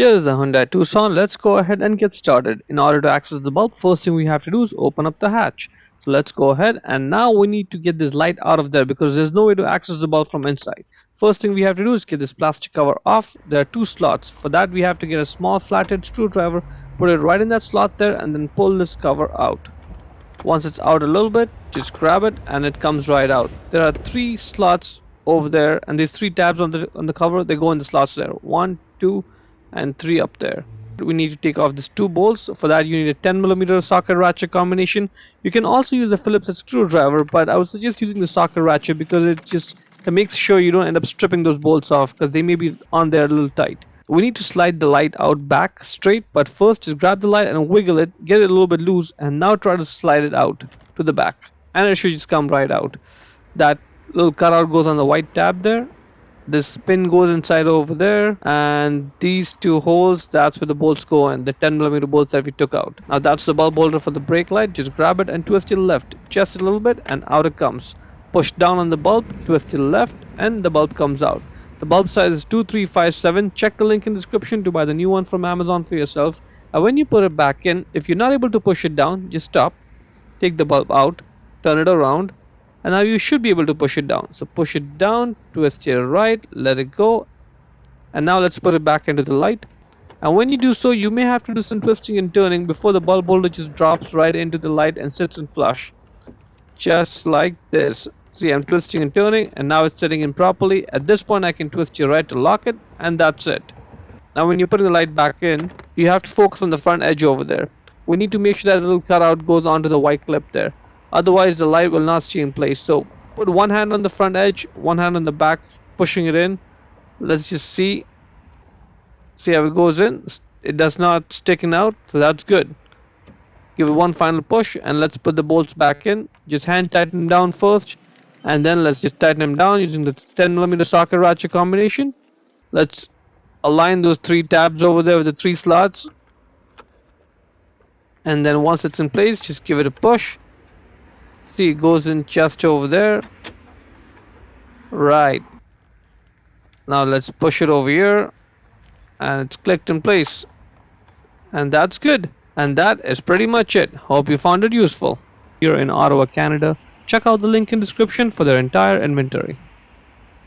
Here is the Hyundai Tucson. Let's go ahead and get started. In order to access the bulb, first thing we have to do is open up the hatch. So let's go ahead, and now we need to get this light out of there because there's no way to access the bulb from inside. First thing we have to do is get this plastic cover off. There are two slots. For that we have to get a small flathead screwdriver, put it right in that slot there, and then pull this cover out. Once it's out a little bit, just grab it and it comes right out. There are three slots over there, and these three tabs on the cover, they go in the slots there. 1, 2 and 3 up there. We need to take off these two bolts. For that you need a 10mm socket ratchet combination. You can also use a Phillips screwdriver, but I would suggest using the socket ratchet because it makes sure you don't end up stripping those bolts off because they may be on there a little tight. We need to slide the light out back straight, but first just grab the light and wiggle it, get it a little bit loose, and now try to slide it out to the back, and it should just come right out. That little cutout goes on the white tab there. This pin goes inside over there, and these two holes, that's where the bolts go in, the 10mm bolts that we took out. Now that's the bulb holder for the brake light. Just grab it and twist to the left just a little bit, and out it comes. Push down on the bulb, twist to the left, and the bulb comes out. The bulb size is 2357. Check the link in the description to buy the new one from Amazon for yourself. And when you put it back in, if you're not able to push it down, just stop, take the bulb out, turn it around, and now you should be able to push it down. So push it down, twist it right, let it go, and now let's put it back into the light. And when you do so, you may have to do some twisting and turning before the bulb holder just drops right into the light and sits in flush, just like this. See, I'm twisting and turning, and now it's sitting in properly. At this point I can twist your right to lock it, and that's it. Now when you're putting the light back in, you have to focus on the front edge over there. We need to make sure that little cutout goes onto the white clip there, otherwise the light will not stay in place. So put one hand on the front edge, one hand on the back, pushing it in. Let's just see how it goes in. It does not sticking out, so that's good. Give it one final push, and let's put the bolts back in. Just hand tighten them down first, and then let's just tighten them down using the 10mm socket ratchet combination. Let's align those three tabs over there with the three slots, and then once it's in place, just give it a push. See, it goes in just over there. Right. Now let's push it over here, and it's clicked in place, and that's good. And that is pretty much it. Hope you found it useful. Here in Ottawa, Canada, check out the link in description for their entire inventory.